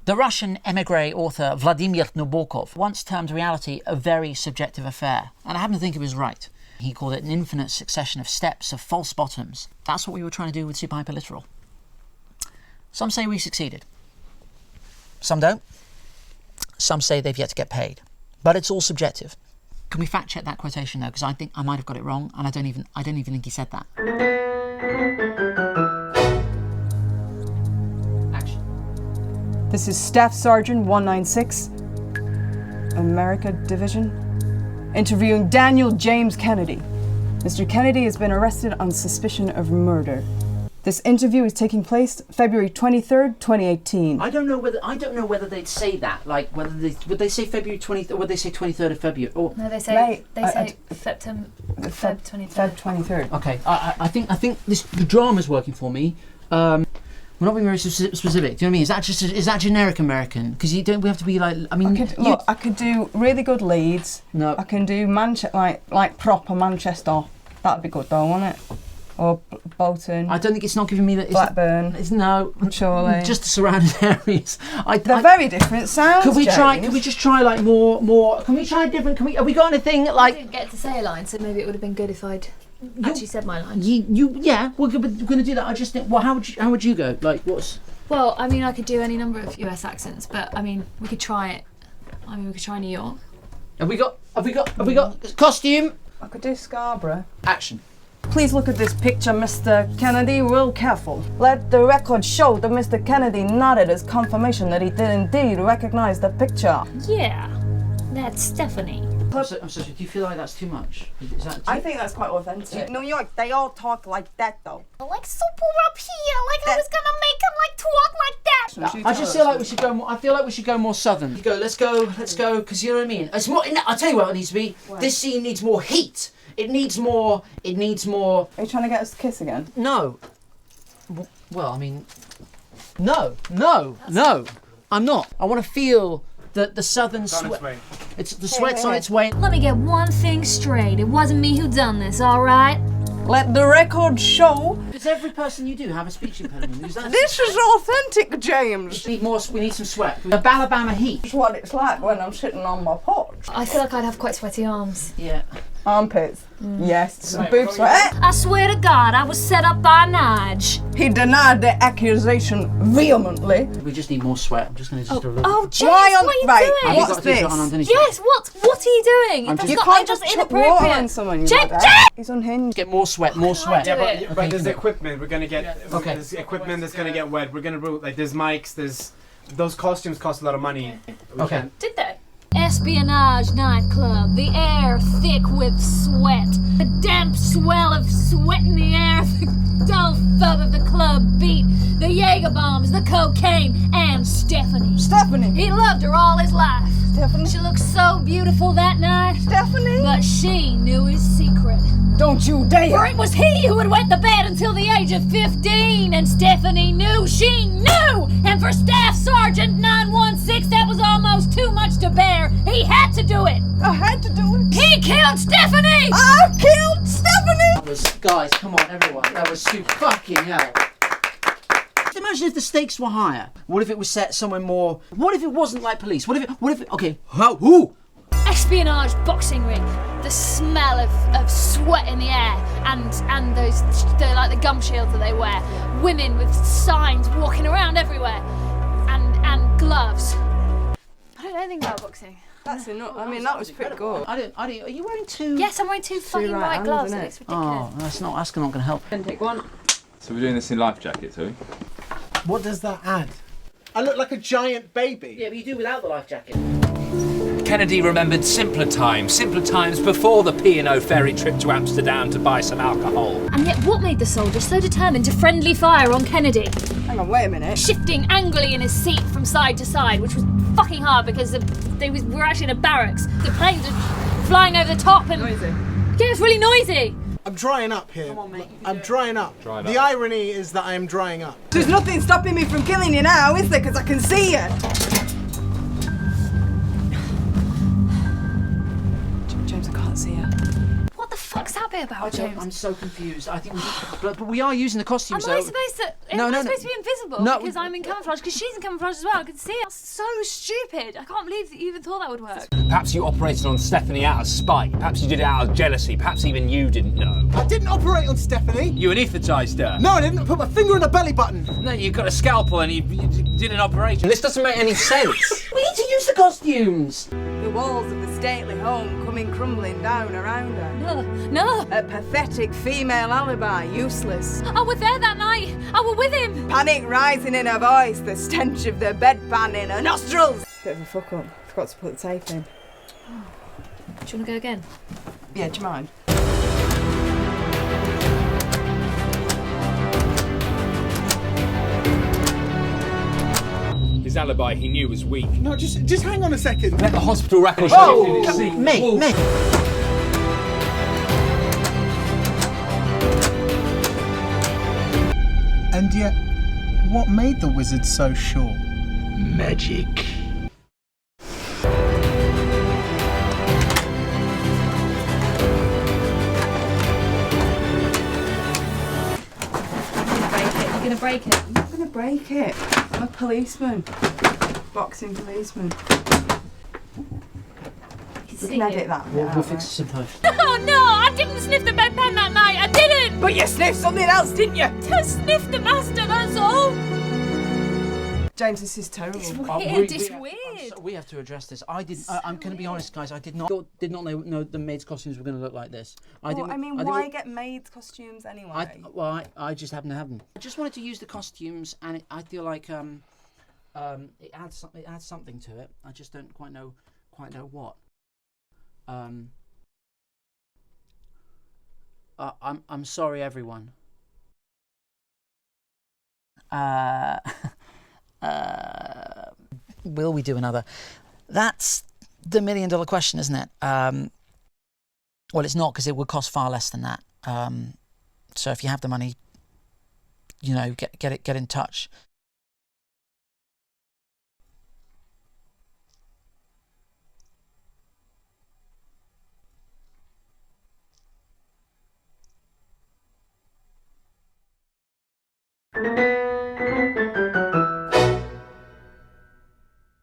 The Russian émigré author Vladimir Nabokov once termed reality a very subjective affair, and I happen to think he was right. He called it an infinite succession of steps of false bottoms. That's what we were trying to do with SuperHyperLiteral. Some say we succeeded. Some don't. Some say they've yet to get paid. But it's all subjective. Can we fact check that quotation though? Because I think I might have got it wrong, and I don't even think he said that. Action. This is Staff Sergeant 196, America Division, interviewing Daniel James Kennedy. Mr. Kennedy has been arrested on suspicion of murder. This interview is taking place February 23rd, 2018. I don't know whether they'd say that. Like would they say February 20th or would they say 23rd of February? Or no, they say September Feb 23rd. Feb 23rd. Okay, I think the drama's working for me. We're not being very specific. Do you know what I mean? Is that generic American? Because we have to be like. I mean, I could do really good leads. No, I can do like proper Manchester. That'd be good though, wouldn't it? Or Bolton. I don't think it's not giving me that. Blackburn. No, surely. Just the surrounding areas. They're very different sounds. Could we James. try? Could we just try like more? Can we try different? Have we got anything like? I didn't get to say a line, so maybe it would have been good if I'd actually said my line. Yeah, we're going to do that. I just think. Well, how would you go? Like what's? Well, I mean, I could do any number of US accents, but I mean, we could try it. I mean, we could try New York. Have we got costume? I could do Scarborough. Action. Please look at this picture, Mr. Kennedy, real careful. Let the record show that Mr. Kennedy nodded as confirmation that he did indeed recognize the picture. Yeah, that's Stephanie. I'm sorry, do you feel like that's too much? Is that I think that's quite authentic. New York, they all talk like that though. Like super up here, like I was gonna make him like talk like that. I just feel like we should go more. I feel like we should go more southern. Let's go, because you know what I mean. It's more. I'll tell you what it needs to be. What? This scene needs more heat. It needs more. Are you trying to get us to kiss again? No. Well, I mean, no. I'm not. I want to feel the southern sweat. It's the sweat's on its way. Let me get one thing straight. It wasn't me who done this, all right? Let the record show. Does every person you do have a speech impediment? This is authentic, James. We need some sweat. The Alabama heat. It's what it's like when I'm sitting on my porch. I feel like I'd have quite sweaty arms. Yeah. Armpits. Yes. Some boob sweat. I swear to God, I was set up by Nige. He denied the accusation vehemently. We just need more sweat. I'm just going to just. Oh, James, what are you doing? What's this? Yes, what are you doing? You can't just chuck water on someone. James! He's unhinged. Get more sweat. Yeah, but there's equipment. We're gonna get. Okay. There's equipment that's gonna get wet. We're gonna there's mics. Those costumes cost a lot of money. Okay. Did they? Espionage nightclub. The air thick with sweat. The damp swell of sweat in the air. The dull thud of the club beat. The Jaeger bombs. The cocaine. And Stephanie. He loved her all his life. Stephanie. She looked so beautiful that night. Stephanie. But she knew his secret. Don't you dare! For it was he who had wet the bed until the age of 15, and Stephanie knew, she knew! And for Staff Sergeant 916, that was almost too much to bear. He had to do it! I had to do it! He killed Stephanie! I killed Stephanie! That was, guys, come on, everyone. That was super fucking hell. Imagine if the stakes were higher. What if it was set somewhere more... What if it wasn't like police? What if it... Okay, who? Espionage boxing ring. The smell of sweat in the air and those the gum shields that they wear. Women with signs walking around everywhere. And gloves. I don't know anything about boxing. That's enough. I mean, that was pretty good. Are you wearing two? Yes, I'm wearing two fucking white gloves. It's ridiculous. Oh, that's not going to help. Take one. So we're doing this in life jackets, are we? What does that add? I look like a giant baby. Yeah, but you do without the life jacket. Kennedy remembered simpler times before the P&O ferry trip to Amsterdam to buy some alcohol. And yet what made the soldier so determined to friendly fire on Kennedy? Hang on, wait a minute. Shifting angrily in his seat from side to side, which was fucking hard because we're actually in a barracks. The planes were flying over the top and... Noisy. Yeah, it's really noisy. I'm drying up here. Come on, mate. I'm drying up. The irony is that I am drying up. There's nothing stopping me from killing you now, is there? Because I can see you. James, I can't see her. What the fuck's that bit about, James? I'm so confused. I think but we are using the costumes. Am I supposed to? Am I supposed to be invisible? No, because I'm in camouflage. Because she's in camouflage as well. I can see it. That's so stupid. I can't believe that you even thought that would work. Perhaps you operated on Stephanie out of spite. Perhaps you did it out of jealousy. Perhaps even you didn't know. I didn't operate on Stephanie. You anaesthetised her. No, I didn't. Put my finger in her belly button. No, you got a scalpel and you did an operation. This doesn't make any sense. We need to use the costumes. The walls of the stately home coming crumbling down around her. No. A pathetic female alibi, useless. I was there that night. I was with him. Panic rising in her voice, the stench of the bedpan in her nostrils. Bit of a fuck up. Forgot to put the tape in. Do you want to go again? Yeah, do you mind? His alibi he knew was weak. No, just hang on a second. Let the hospital records Oh, show you. me. And yet, what made the wizard so sure? Magic. You're gonna break it. I'm not going to break it. I'm a policeman. Boxing policeman. We can edit that. We'll fix this in post. Oh no! I didn't sniff the bedpan that night. I didn't. But you sniffed something else, didn't you? I sniffed the master. That's all. James, this is terrible. It's weird. It's weird. We have to address this. I'm going to be honest, guys. I did not know the maids' costumes were going to look like this. Why get maids' costumes anyway? I just happen to have them. I just wanted to use the costumes, and I feel like it adds something to it. I just don't quite know what. I'm sorry, everyone. Will we do another? That's the $1 million question, isn't it? Well, it's not, because it would cost far less than that. So if you have the money, get in touch.